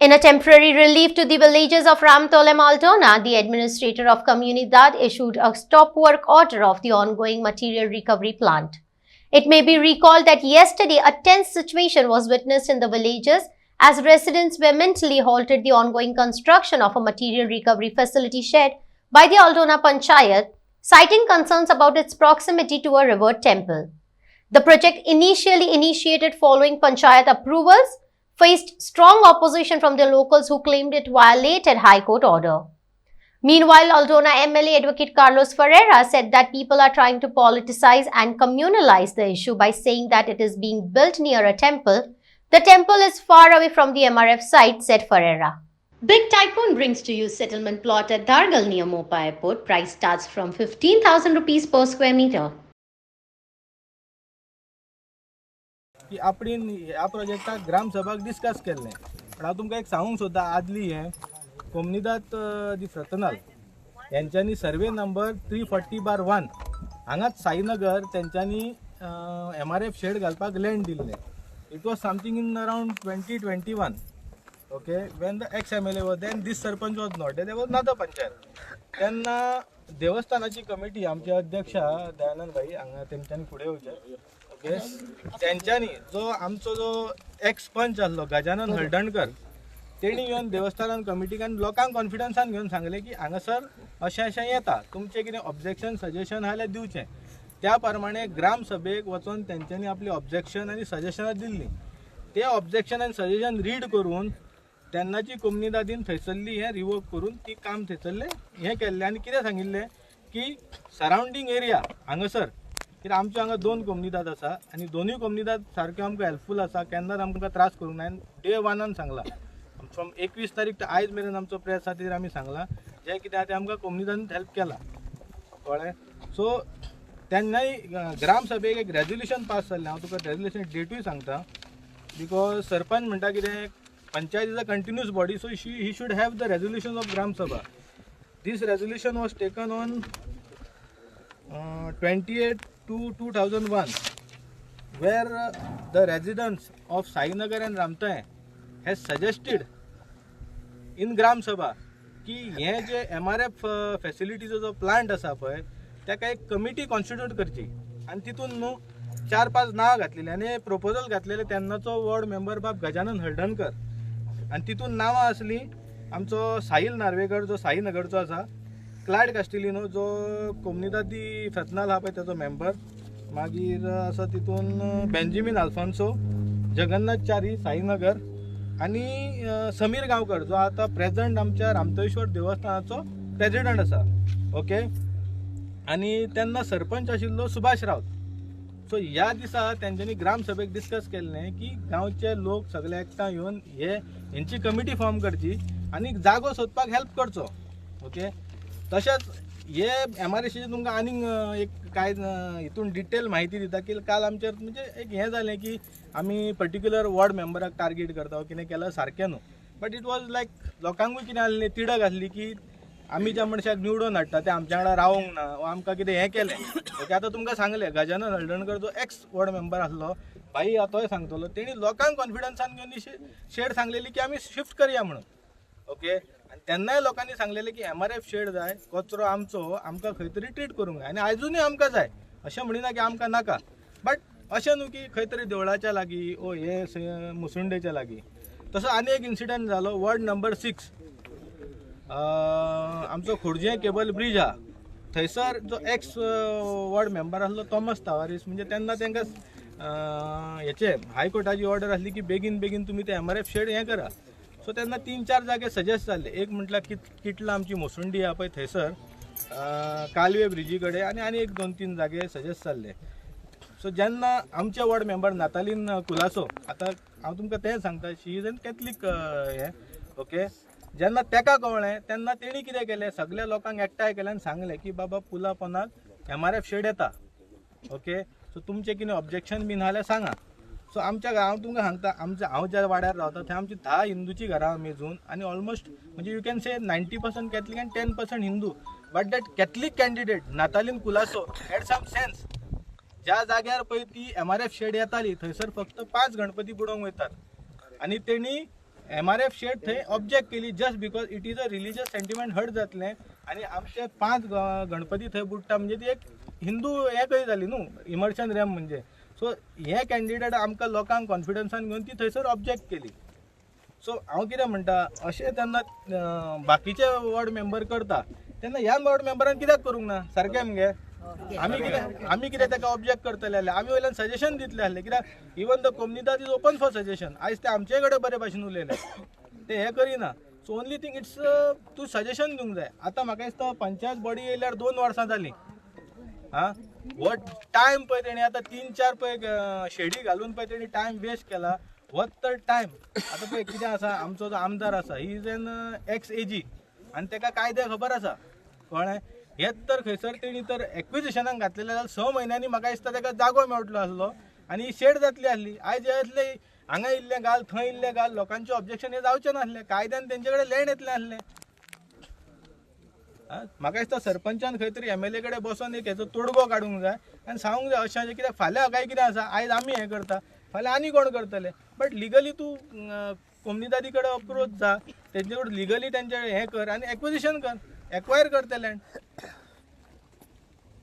In a temporary relief to the villagers of Ramtalem, Aldona, the administrator of Communidade issued a stop work order of the ongoing material recovery plant. It may be recalled that yesterday a tense situation was witnessed in the villages as residents vehemently halted the ongoing construction of a material recovery facility shed by the Aldona Panchayat, citing concerns about its proximity to a revered temple. The project, initially initiated following Panchayat approvals, faced strong opposition from the locals who claimed it violated High Court order. Meanwhile, Aldona MLA Advocate Carlos Ferreira said that people are trying to politicize and communalize the issue by saying that it is being built near a temple. The temple is far away from the MRF site, said Ferreira. Big Tycoon brings to you settlement plot at Dargal near Mopa Airport. Price starts from 15,000 rupees per square meter. की आपण ह्या प्रोजेक्टाक ग्रामसभाक discuss केल्लें पण हांव तुमकां एक सांगूंक सोदता आदली हें कोमनिदाद दी फ्रतनाल यांच्यांनी सर्वे नंबर 340/1 हांगाच साईनगर तेंच्यांनी MRF शेड घालपाक लँड दिल्लें. It was something in around 2021. Okay, when the ex MLA was then this sarpanch was not there was not the panchayat. तेन्ना देवस्थानाची कमिटी आमचे अध्यक्ष दयानंद भाई हांगा तेंच्यांनी फुडें येवचें. ओके, तेंच्यांनी जो आमचो जो एक्स पंच आसलो गजानन हळदणकर तेणी येवन देवस्थानान कमिटीकान लोकांक कॉन्फिडन्सान घेवन सांगलें की हांगासर अशें अशें येता, तुमचें कितें ऑब्जेक्शन सजेशन आहा जाल्यार दिवचें. त्या प्रमाणे ग्रामसभेक वचून तेंच्यांनी आपली ऑब्जेक्शन आनी सजेशनां दिल्लीं. ते ऑब्जेक्शन आनी सजेशन रीड करून तेन्नाची कोमनिदादीन थंयसरली हें रिवोक करून ती काम थंयसरलें हें केल्लें आनी कितें सांगिल्लें की सरावंडींग एरिया हांगासर कित्याक आमचे हांगा 2 कोमनिदाद आसा आनी दोनूय कोमनिदाद सारक्यो आमकां हेल्पफूल आसा, केन्नाच आमकां त्रास करूंक ना. डे 1 सांगलां फ्रॉम 21 तारीख ते आयज मेरेन आमचो प्रेस खातीर आमी सांगलां जें कितें आहा तें आमकां कोमनिदादीन हेल्प केला. कळ्ळें? सो तेन्नाय ग्रामसभेक एक रेजोल्युशन पास जाल्लें. हांव तुका रेजोल्युशन डेटूय सांगता बिकॉज सरपंच म्हणटा कितें panchayat is a continuous body, so he should have the resolution of gram sabha. This resolution was taken on 28/2/2001 where the residents of Sainagar and Ramtalem has suggested in Gram Sabha की हे जे MRF फॅसिलिटीचो जो plant आसा पळय ताका एक कमिटी कॉन्स्टिट्यूट करची आनी तितून न्हू 4-5 नांवां घातलेली आनी प्रपोजल घातलेले तेन्नाचो वॉर्ड मेंबर बाब गजानन हळदणकर आनी तितून नांवां आसली आमचो साहिल नार्वेकर जो साईनगरचो आसा, क्लायड कास्टिलिनो जो कोमनिदादी फ्रतनाल आहा पळय तेजो मेंबर, मागीर आसा तितून बेंजामिन आल्फोन्सो, जगन्नाथ च्यारी साईनगर आनी समीर गांवकर जो आतां प्रेझंट आमच्या रामतेश्वर देवस्थानाचो प्रेजिडेंट आसा. ओके, आनी तेन्ना सरपंच आशिल्लो सुभाष रावत. सो ह्या दिसा तेंच्यांनी ग्रामसभेक डिस्कस केल्लें की गांवचे लोक सगळे एकठांय येवन हेंची कमिटी फॉर्म करची आनी जागो सोदपाक हेल्प करचो. ओके, तशेंच हे MRFचे तुमकां आनीक एक कांय हितून डिटेल म्हायती दिता की काल आमचेर म्हणजे एक हें जालें की आमी पर्टिक्युलर वॉर्ड मेंबराक टार्गेट करता कितें केल्यार सारकें न्हू. बट इट वॉज लायक लोकांकूय कितें आसलें तिडक आसली की आमी ज्या मनशाक निवडून हाडटा ते आमच्या वांगडा रावूंक ना वा आमकां कितें हें केलें. ओके, आतां तुमकां सांगलें गजानन हळदणकर जो एक्स वॉर्ड मेंबर आसलो भाई तोय सांगतलो तेणी लोकांक कॉन्फिडन्सान घेवन शेड सांगलेली की आमी शिफ्ट करया म्हणून. ओके, आनी तेन्नाय लोकांनी सांगलेलें की MRF शेड जाय, कचरो आमचो आमकां खंय तरी ट्रीट करूंक जाय आनी आयजूनय आमकां जाय. अशें म्हणिना की आमकां नाका, बट अशें न्हू की खंय तरी देवळाच्या लागीं ओ हे मुसुंडेच्या लागीं. तसो आनी एक इन्सिडंट जालो वॉर्ड नंबर 6 आमचो खोर्जे केबल ब्रिज आहा थंयसर जो एक्स वॉर्ड मेंबर आसलो थॉमस तावारीस म्हणजे तेन्ना तांकां हेचे हायकोर्टाची ऑर्डर आसली की बेगीन बेगीन तुमी ते MRF शेड हें करा. सो तेन्ना 3-4 जागे सजेस्ट जाल्ले. एक म्हटल्यार किटला आमची मोसुंडी आहा पळय थंयसर कालवे ब्रिजी कडेन आनी एक 2-3 जागे सजेस्ट जाल्ले. सो जेन्ना आमचे वॉर्ड मेंबर नातालीन कुलासो, आतां हांव तुमकां तें सांगता, शी इज एन कॅथलीक हें. ओके, जेन्ना तेका कळ्ळें तेन्ना तेणी कितें केलें, सगळ्या लोकांक एकठांय केलें आनी सांगलें की बाबा पुला पोंदाक MRF शेड येता. ओके, सो तुमचें कितें ऑब्जेक्शन बीन आहा जाल्यार सांगा. सो आमच्या हांव तुमकां सांगता हांव ज्या वाड्यार रावता थंय आमची 10 हिंदूची घरां मेजून आनी ऑलमोस्ट म्हणजे यू कॅन से 90% कॅथलीक आनी 10% Hindu. But that Catholic candidate Natalin Colaco had some sense. ज्या जाग्यार पळय ती MRF शेड येताली थंयसर फक्त 5 गणपती बुडोवंक वयतात आनी तेणी MRF शेड थंय ऑब्जेक्ट केली just because it is a religious sentiment hurt जातलें आनी आमचे 5 गणपती थंय बुडटा म्हणजे ती एक हिंदू हे कही जाली न्हू इमर्शन रॅम म्हणजे सो हे कॅन्डिडेट आमकां लोकांक कॉन्फिडन्सान घेवन ती थंयसर ऑब्जेक्ट केली. सो हांव कितें म्हणटा अशें तेन्ना बाकीचे वॉर्ड मेंबर करता तेन्ना ह्या वॉर्ड मेंबरान कित्याक करूंक ना सारकें मगे आमी कितें ताका ऑब्जेक्ट करतले आहले आमी वयल्यान सजेशन दितले आहले कित्याक even the Comunidade is open for suggestion आयज ते आमचे कडेन बरे भाशेन उलयले ते हे करिना. सो ओनली थिंग इट्स तूं सजेशन दिवंक जाय. आतां म्हाका दिसता पंचायत बॉडी येयल्यार 2 वर्सां जालीं हो टायम पळय तेणी आतां 3-4 पळय शेडी घालून पळय तेणी टायम वेस्ट केला. हो तर टायम आतां पळय कितें आसा आमचो जो आमदार आसा he is an x ag आनी ताका कायदे खबर आसा कळ्ळें. हेच तर खंयसर तेणी तर एक्विजिशनाक घातलेले जाल्यार 6 म्हयन्यांनी म्हाका दिसता ताका जागो मेळटलो आसलो आनी शेड जातली आहली. आयज येतले हांगा इल्लें घाल थंय इल्लें घाल लोकांचे ऑब्जेक्शन हे जावचें नासलें कायद्यान तेंचे कडेन लँड येतलें आहलें. म्हाका दिसता सरपंचान खंय तरी MLA कडेन बसोन एक हेचो तोडगो काडूंक जाय आनी सांगूंक जाय अशें कित्याक फाल्यां काय कितें आसा आयज आमी हें करता फाल्यां आनी कोण करतले. बट लिगली तूं कम्युनिदादी कडेन अप्रोच जा तेंचे कडेन लिगली तेंचे हें कर आनी एक्विजिशन कर एक्वायर कर ते लँड.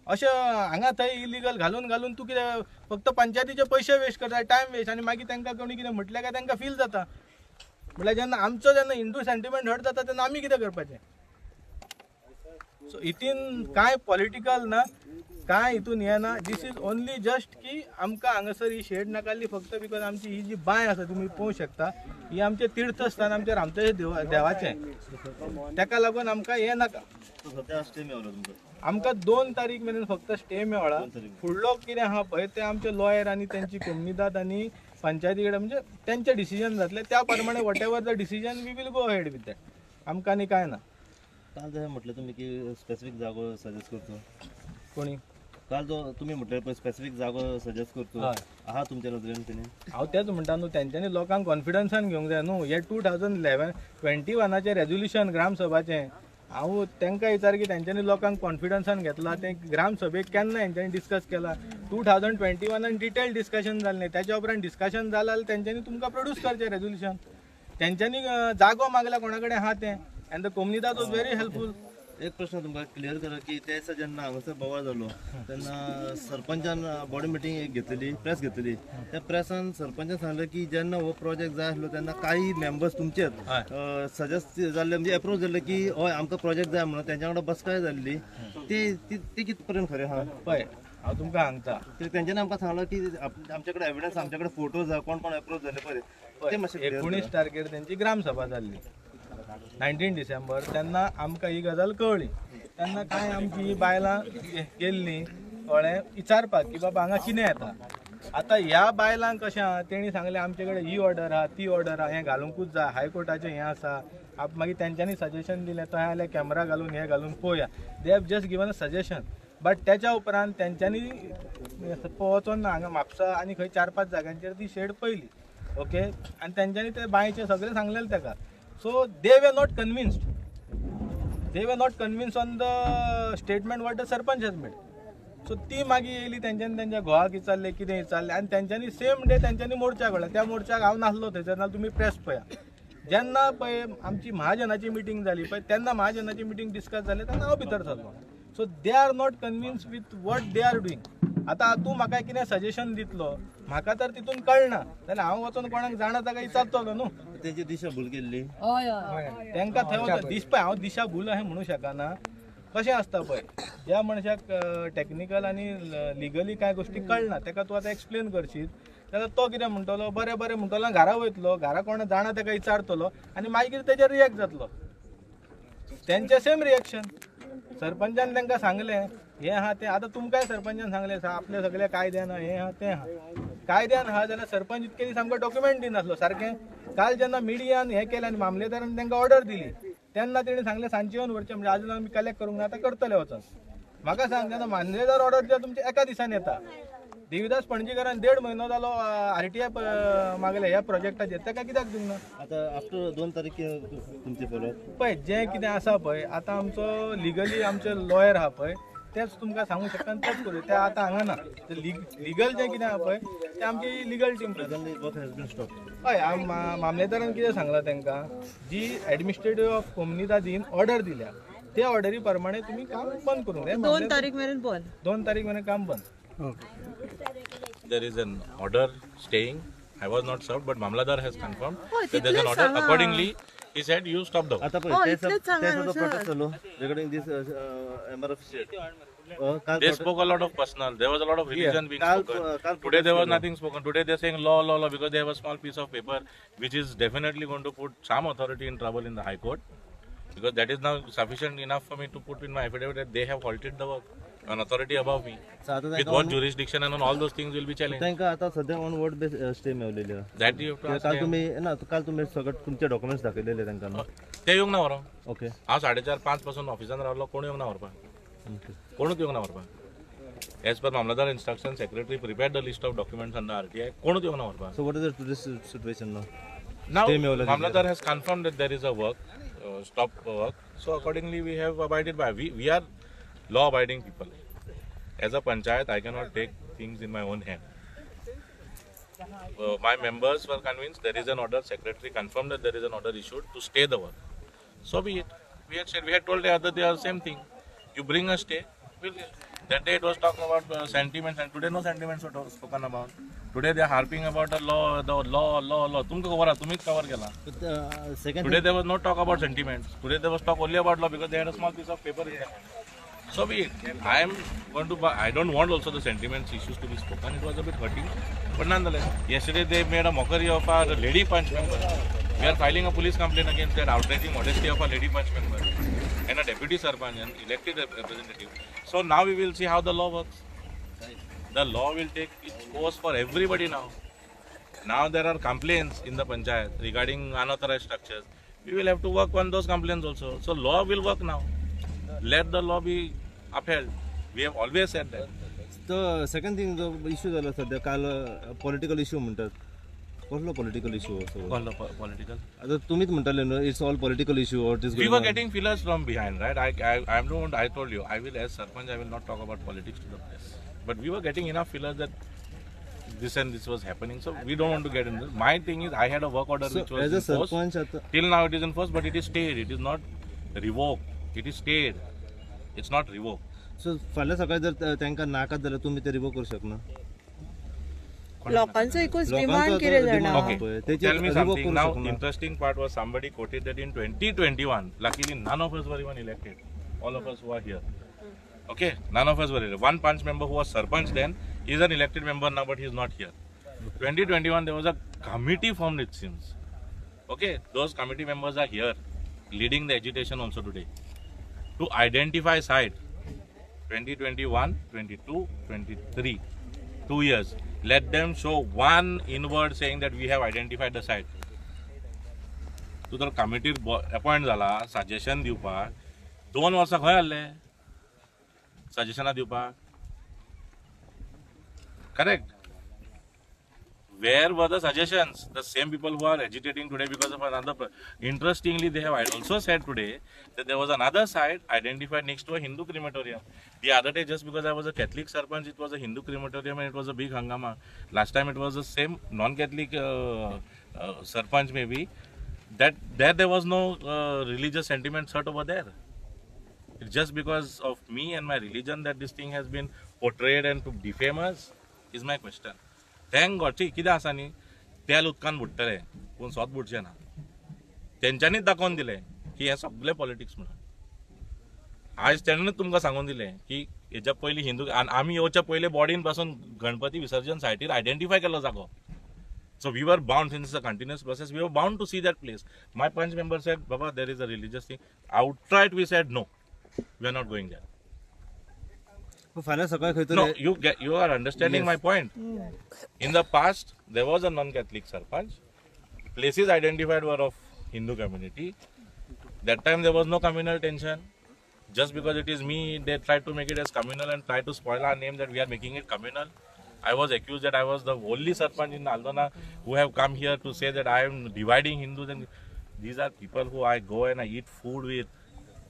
अशें हांगा थंय इलिगल घालून तूं कितें फक्त पंचायतीचे पयशे वेस्ट करता टायम वेस्ट आनी मागीर तांकां कोणी कितें म्हटलें काय तांकां फील जाता. म्हळ्यार जेन्ना हिंदू सेंटिमेंट हर्ट जाता तेन्ना आमी कितें करपाचें. सो हितून कांय पॉलिटिकल ना कांय हितून हें ना. दीस इज ओनली जस्ट की आमकां हांगासर ही शेड नाकाल्ली फक्त बिकॉज आमची ही जी बांय आसा तुमी पळोवंक शकता ही आमचें तीर्थस्थान आमचें रामतले देवाचें ताका लागून आमकां हें नाका. आमकां 2 तारीख मेरेन फक्त स्टे मेळ्ळा. फुडलो कितें आहा पळय ते आमचे लॉयर आनी तेंची कम्युनिदाद आनी पंचायती कडेन म्हणजे तेंचें डिसिजन जातलें त्या प्रमाणे whatever the decision we will go head with that. आमकां आनी कांय ना. काल जर म्हटलं तुम्ही की स्पेसिफिक जागो सजेस्ट करतो कोणी काल जो तुम्ही म्हटलं स्पेसिफिक जागो सजेस्ट करतो आहा तुमच्या नदरेन तेणी हांव तेच म्हणटा न्हू तेंच्यांनी लोकांक कॉन्फिडन्सान घेवंक जाय न्हू. हे 2021 रेजोल्युशन ग्रामसभाचें हांव तांकां विचार की तेंच्यांनी लोकांक कॉन्फिडन्सान घेतला तें ग्रामसभेक केन्ना हेंच्यांनी डिस्कस केला. 2021 डिटेल डिस्कशन जालें न्ही त्याच्या उपरांत डिस्कशन जालां जाल्यार तेंच्यांनी तुमकां प्रोड्यूस करचें रेजोल्युशन. तेंच्यांनी जागो मागला कोणा कडेन आहा तें and the comunidade was very helpful. एक प्रश्न तुमकां क्लियर करा की ते दिसा जेन्ना हांगासर बोवाळ जालो तेन्ना सरपंचान बॉडी मिटींग एक घेतलेली प्रेस घेतली त्या प्रेसान सरपंचान सांगलें की जेन्ना हो प्रोजेक्ट जाय आसलो तेन्ना काही मेंबर्स तुमचेच सजेस्ट जाल्ले म्हणजे अप्रोच जाल्ले की हय आमकां प्रोजेक्ट जाय म्हणून तेंच्या वांगडा बसकाय जाल्ली ती कित पर्यंत खरें आहा पळय हांव तुमकां सांगता तेंच्यांनी आमकां सांगलां की आमचे कडेन एविडन्स आमचे कडेन फोटोज आहा कोण कोण अप्रोच जाले पळय ते मातशें 19 तारखेर तेंची ग्रामसभा जाल्ली 19 डिसेंबर तेन्ना आमकां ही गजाल कळ्ळी. तेन्ना कांय आमची ही बायलां गेल्लीं कळ्ळें विचारपाक की बाबा हांगा कितें येता. आतां ह्या बायलांक कशें आहा तेणी सांगलें आमचे कडेन ही ऑर्डर आहा ती ऑर्डर आहा हें घालूंकूच जाय हायकोर्टाचें हें आसा. मागीर तेंच्यांनी सजेशन दिलें थंय जाल्यार कॅमेरा घालून हें घालून पळोवया they have just given a suggestion. But त्याच्या उपरांत तेंच्यांनी वचोन हांगा म्हापसा आनी खंय 4-5 जाग्यांचेर ती शेड पयली ओके आनी तेंच्यांनी ते बांयचें सगळें सांगलेलें ताका. So they were not convinced. They were not convinced on the statement what the sarpanch has made. So ती मागीर येयली तेंच्यांनी तेंच्या घोवाक विचारलें कितें विचारलें आनी तेंच्यांनी सेम डे तेंच्यांनी मोर्चा काडला. त्या मोर्चाक हांव नासलो थंयसर नाल्यार तुमी प्रेस पळया. जेन्ना पळय आमची महाजनाची मिटींग जाली पळय तेन्ना महाजनाची मिटींग डिस्कस जाली तेन्ना हांव भितर सरलो. So they are not convince with what they are doing. आतां तूं म्हाका कितें सजेशन दितलो म्हाका तर तितून कळना जाल्यार हांव वचोन कोणाक जाणा ताका विचारतलो न्हू. तेंची दिशाभूल केल्ली तांकां थंय वचोन दिसपय हांव दिशाभूल अशें म्हणूंक शकना. कशें आसता पळय ज्या मनशाक टॅक्निकल आनी लिगली कांय गोश्टी कळना ताका तूं आतां एक्सप्लेन करशीत जाल्यार तो कितें म्हणटलो बरें बरें म्हणटलो आनी घरा वयतलो घरा कोण जाणा ताका विचारतलो आनी मागीर तेजेर रिएक्ट जातलो. तेंचें सेम रिएक्शन. सरपंचान तांकां सांगलें हें आहा तें आतां तुमकांय सरपंचान सांगलें आपले सगळे कायद्यान हें आहा तें आहा. कायद्यान आहा जाल्यार सरपंच इतके दीस आमकां डॉक्युमेंट दिनासलो सारकें. काल जेन्ना मिडियान हें केलें आनी मामलेदारान तांकां ऑर्डर दिली तेन्ना तेणी सांगलें सांजचे येवन व्हरचें म्हणजे आजून आमी कलेक्ट करूंक ना आतां करतले वचोन. म्हाका सांग तेन्ना मामलेदार ऑर्डर दिता तुमच्या एका दिसान येता. देविदास पणजीकरान 1.5 म्हयनो जालो RTI मागले ह्या प्रोजेक्टाचेर ताका कित्याक दिवंक ना. आतां आफ्टर 2 तारीख तुमचे फॉलो पळय जें कितें आसा पळय आतां आमचो लिगली आमचे लॉयर आहा पळय तेच तुमकां सांगू शकता आनी तेच करूं ते आतां हांगा ना ते लिगल जें कितें आहा पळय तें आमची legal team Presently work has been stopped. हय मामलेदारान कितें सांगलां तांकां जी एडमिनिस्ट्रेटिव्ह ऑफ कम्युनिदादीन ऑर्डर दिल्या त्या ऑर्डरी प्रमाणे तुम्ही काम बंद करूंक जाय 2 तारीख मेरेन बंद 2 तारीख मेरेन काम बंद There is an order staying. I was not served, but Mamladar has confirmed Oh, that there is an तितलेच order. सांगा. Accordingly, he said you stop the work. आता Oh, पळय इतलेच सांगा जो ना, प्रोटेस्ट जालो रिगार्डिंग दिस MRF shed. काल They spoke a lot of personal. There was a lot of religion being Kal- spoken. kal Today there was protest nothing spoken. Today they are saying law, law, law because they have a small piece of paper which is definitely going to put some authority in trouble in the High Court. Because that is now sufficient enough for me to put in my affidavit that they have halted the work. An authority above me. So आता With what jurisdiction and on all those things will be challenged. तांकां आता सध्या on word base stay मेळलेली आहा. That you have to ask काल them. तुम्ही ना काल तुम्ही सगळे तुमचे डॉक्युमेंट्स दाखयलेले तांकां न्हू? ते येवंक ना व्हरो. ओके हांव 4:30-5 पासून ऑफिसान रावलो कोण येवंक ना व्हरपाक. कोणूच येवंक ना व्हरपाक. As per Mamladar instruction, secretary prepared the list of documents under RTI. कोणूच येवंक ना व्हरपाक. So what is the today's situation now? Now, Stay Mewla Mamladar has confirmed that there is a work, stop work. So accordingly, we have abided by. We are law-abiding people. As a panchayat, I cannot take things in my own hand. My members were convinced there is an order. Secretary confirmed that there is an order issued to stay the work. So be it. We had told the other day the same thing. You bring a stay. That day it was talking about sentiments, and today no sentiments were spoken about. Today they are harping about the law. Tumko cover, tumit cover kela. Second Today there was no talk about sentiments. Today there was talk only about law because they had a small piece of paper in their hand. So be it. I don't want also the sentiments issues to be spoken. It was a bit hurting. But nonetheless, yesterday they made a mockery of our lady punch member. We are filing a police complaint against that outraging modesty of a lady punch member and a deputy sarpanch, an elected representative. So now we will see how the law works. The law will take its course for everybody now. Now there are complaints in the panchayat regarding unauthorized structures. We will have to work on those complaints also. So law will work now. Let the law be upheld. We have always said that. तो second thing जो issue झाला सध्या काल political issue म्हणतात कसलो political issue असो Political. आता तुम्हीच म्हणताले न्हू इट्स ऑल पॉलिटिकल इश्यू और दिस We were getting fillers from behind, right? I told you, I will, as Sarpanch, I will not talk about politics to the press. But we were getting enough fillers that this and this was happening. So we don't want to get into this. My thing is, I had a work order which was as a enforced. Sarpanch आता Till now it is enforced, but it is stayed. It is not revoked. It is stayed. It's not revoked. So फाल्यां सकाळी जर तांकां नाकात जाल्यार तुम्ही ते revoke करू शकना लोकांचो एकूच डिमांड लोकांचो कितें demand जाणा आहे. Okay. Techi Tell me revoke something. करू Now, शकना. interesting part was somebody quoted that in 2021, luckily none of us were even elected. All of us who are here. Okay, none of us were elected. One punch member who was Sarpanch then is an elected member now, but he is not here. 2021, there was a committee formed, it seems. Okay, those committee members are here, leading the agitation also today. To identify site, 2021, 22, 23, 2 years. Let them show one inward saying that we have identified the site. तू तर committee appoint जाला suggestion दिवपाक 2 वर्सां खंय आहले सजेशनां दिवपाक correct Where were the suggestions? The same people who are agitating today because of another. Interestingly, they have also said today that there was another site identified next to a Hindu crematorium. The other day, just because I was a Catholic Sarpanch, it was a Hindu crematorium and it was a big hangama. Last time it was the same non-Catholic Sarpanch maybe. That there was no religious sentiment set over there. It's just because of me and my religion that this thing has been portrayed and to defame us is my question. Thank God ठीक कितें आसा न्ही तेल उदकान बुडटले पूण स्वत बुडचे ना तेंच्यांनीच दाखोवन दिलें की हें सगळें पॉलिटिक्स म्हणून आज तेणेंच तुमकां सांगून दिलें की हेच्या पयलीं हिंदू आमी येवच्या पयलीं बॉडीन पासून गणपती विसर्जन सायटीर आयडेंटिफाय केलो जागो so we were bound since a continuous process we were bound to see that place my panch member said बाबा there is a religious thing outright we said no we are not going there फाल्यां सकाळी खंय No, तरी you are understanding my point. In the past, there was a non-Catholic Sarpanch. Places identified were of Hindu community. That time there was no communal tension. Just because it is me, they tried to make it as communal and try to spoil our name that we are making it communal. I was accused that I was the only Sarpanch in Aldona who have come here to say that I am dividing Hindus. And these are people who I go and I eat food with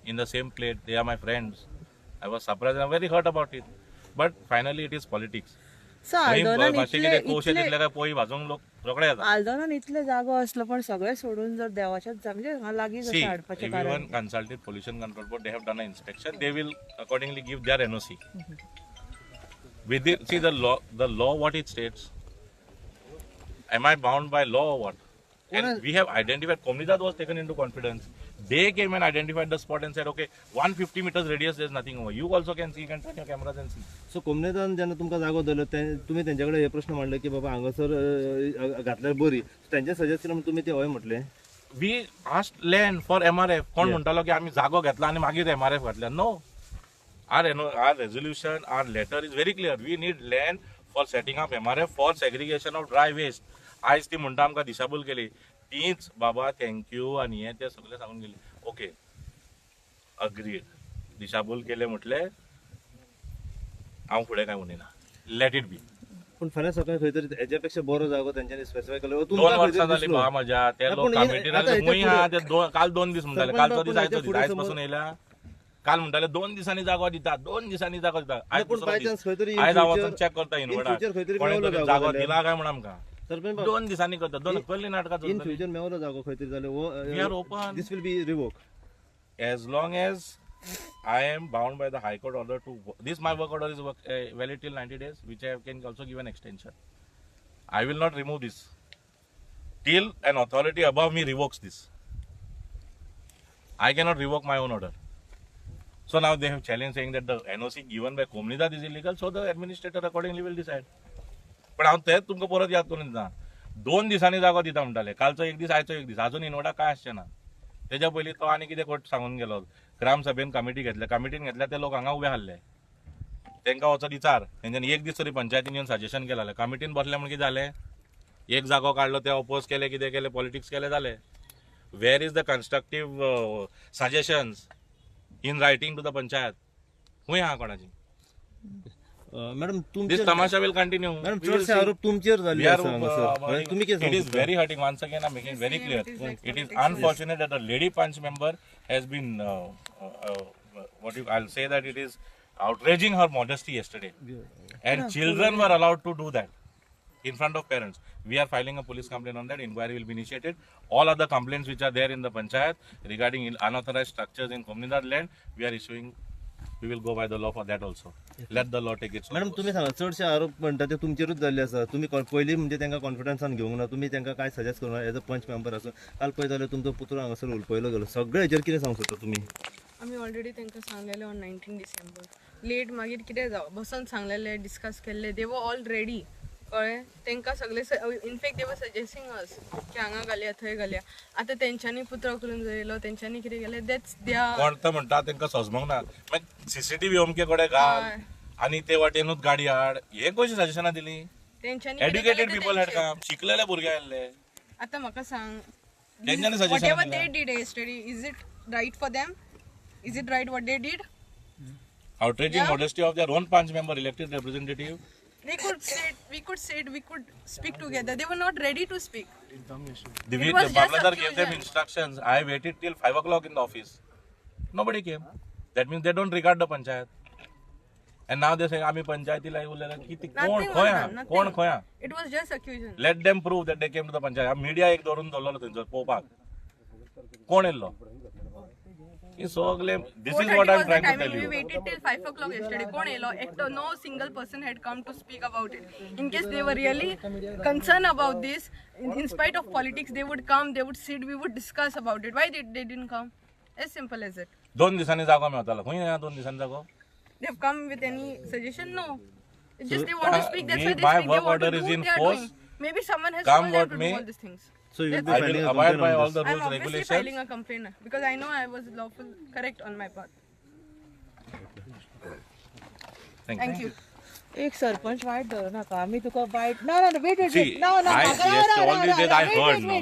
in the same plate. They are my friends. I was surprised and very hurt about it. But finally it is politics. So आल्दोनान आल्दोनान इतले जागो असलो पण सगळे सोडून जर देवाच्या म्हणजे हांगा लागीं कशें हाडपाचें कारण everyone consulted pollution control board. They have done an inspection. They will accordingly give their NOC. Within, see the law what it states. Am I bound by law or what? And we have identified, communidade was taken into confidence. They came and identified the spot and said, okay, 150 meters radius, there's nothing over. You also can see, you can turn your cameras and see. So कोमनेदान जेन्ना तुमकां जागो दिलो तुम्ही त्यांच्याकडे हे प्रश्न मांडले की बाबा हांगासर घातल्यार बरी त्यांचे सजेस्ट केलें तुम्ही ते हय म्हटले. We asked land for MRF. कोण म्हणटालो की आम्ही जागो घेतला आणि मागीर MRF घातल्या. No. Our resolution, our letter is very clear. We need land for setting up MRF for segregation of dry waste. आज ती म्हणटा आमकां दिशाभूल केली. तीच बाबा थँक्यू आणि हे ते सगळे सांगून गेले. Okay agreed. दिशाभूल केले म्हटले हांव फुडें काय म्हणिना. Let it be. पण फाल्यां सकाळी खंय तरी हेच्यापेक्षा बरो जागो त्यांच्यानी स्पेसिफाय केलो. 2 वर्सां जाली बा माझ्या ते लोक कमिटीन काल 2 दीस म्हणटाले. कालचो दीस आयचो दीस आयज पासून येयला. काल म्हणटाले 2 दिसांनी जागो दिता 2 दिसांनी जागो दिता. आयज हांव वचून चॅक करता इनवडाक जागो दिला काय म्हण आमकां. 2 दिसांनी करता. 2 कसली नाटकां इन फ्युचर मेवलो जागो खंय तरी जाल्यार we are open. This will be revoke As long as I am bound by the High Court order to this, my work order is valid till 90 days, which I can also give an extension. I will not remove this till an authority above me revokes this. I cannot revoke my own order. So now they have challenged saying that the NOC given by Communidade is illegal, so the administrator accordingly will decide. पण हांव तेच तुमकां परत याद करून दिता. 2 दिसांनी जागो दिता म्हणटाले. कालचो एक दीस आयचो एक दीस. अजून इनवडा काय आसचें ना. तेच्या पयलीं तो आनी कितें कोर्ट सांगून गेलो. ग्रामसभेन कमिटी घेतल्या. कमिटीन घेतल्या ते लोक हांगा उबे आसले. तांकां वचून विचार. तेंच्यांनी एक दीस तरी पंचायतीन येवन सजेशन केलें. कमिटीन बसले म्हण कितें जालें. एक जागो काडलो ते अपोज केले कितें केलें पॉलिटिक्स केलें जालें. Where is the constructive suggestions in writing to the panchayat. खूंय आहा कोणाची. Madam This tamasha will continue. Madam चडशे आरोप तुमचेर जाल्ले आसा हांगासर. तुम्ही कितें It is very hurting. Once again, I'm making it very clear. It is unfortunate that a lady punch member has been, I'll say that it is outraging her modesty yesterday. And children were allowed to do that in front of parents. We are filing a police complaint on that. Inquiry will be initiated. All other complaints which are there in the panchayat regarding unauthorized structures in communal land, we will go by the law for that also. Let the law take its madam तुम्ही सांगा चडशे आरोप म्हणटा ते तुमचेरूच जाल्ले आसा. तुम्ही पयलीं म्हणजे तांकां कॉन्फिडन्सान घेवंक ना. तुम्ही तांकां काय सजेस्ट करूं ना एज अ पंच मेंबर आसून. काल पळय जाल्यार तुमचो पुतळो हांगासर उलपयलो गेलो. सगळे हेजेर कितें सांगू सोदता तुमी. आमी ऑलरेडी तांकां सांगलेलें ऑन 19 डिसेंबर. लेट मागीर कितें जावं बसून सांगलेलें डिस्कस केल्लें. दे वर ऑल रेडी. कळ्ळें. तांकां सगळे इनफॅक्ट दे वर सजेस्टिंग अस की हांगा घालया थंय घालया. आतां तेंच्यांनी पुतळो करून जायलो. तेंच्यांनी कितें केलें दॅट्स द्या कोण तो म्हणटा तांकां सजमोंक ना. सीसीटीव्ही अमके कडेन घाल आनी ते वाटेनूच गाडी हाड. हे कशी सजेशनां दिली. तेंच्यांनी एड्युकेटेड पीपल हॅड कम. शिकलेले भुरगे आयल्ले. आतां म्हाका सांग तेंच्यांनी whatever suggestion they did yesterday, is it right for them? Is it right what they did? outraging modesty of their own punch member elected representative. We could sit, we could speak together. They were not ready to speak. The was just Babladar gave them accusation. instructions. I waited till 5 o'clock in the office. Nobody came. That means they don't regard the panchayat. And now they say, "Ami panchayatila ulela kiti Nothing kon was khoya, done, nothing. kon khoya." It was just accusation. Let them prove that they came to the panchayat. Media ek dorun dollo tencho popak. Kon ello. This is what I'm trying to tell We you. waited till 5 o'clock yesterday. Kon elo? No single person had come to speak about it. In case they were really concerned about this, in spite of politics, they would come, they would sit, we would discuss about it. Why they didn't come? As simple as it. 2 दिवसांनी जागो मेळतालो. खंय ना 2 दिवसांनी जागो. They've come with any suggestion? No. It's just they want to speak. That's why they my speak. They work want to order do is what in they are force. doing. Maybe someone has Come told them what to may. do all these things. So you'll be I filing will a abide complaint by on all this. the I'm rules, obviously filing regulations. a complaint because I know I was lawful, correct on my part. Thank you. एक सरपंच वाईट धरू नका. आम्ही तुका वाईट ना weight See, I yesterday already said I heard now.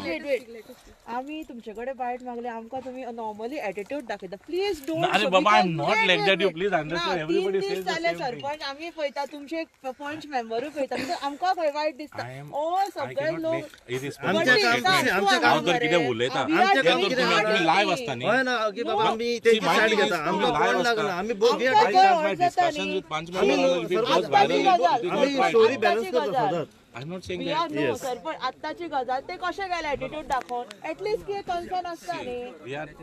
आम्ही तुमच्याकडे वाईट मागले आमका तुम्ही नॉर्मली ॲटिट्यूड दाखयता प्लीज डोंट अरे बाबा, I'm not like that. You please understand. Everybody says the same thing. Sarpanch आम्ही पळयता तुमचे पंच मेंबरूय पळयता तर आमकां खंय वायट दिसता सगळे लोक हांव तर कितें उलयता तुम्ही लायव्ह असता न्ही हय ना की बाबा आम्ही तेची साइड घेता आमकां कोण लागना आम्ही both discussions with Panch Member, it goes viral, it आम्ही goes स्टोरी viral. बॅलन्स करता सदांच I'm not saying that. Sarpanch आत्ताची गजाल ते कशे गेले ॲटिट्यूड दाखोवन ऍटलीस्ट की कन्सर्न आसता न्ही We are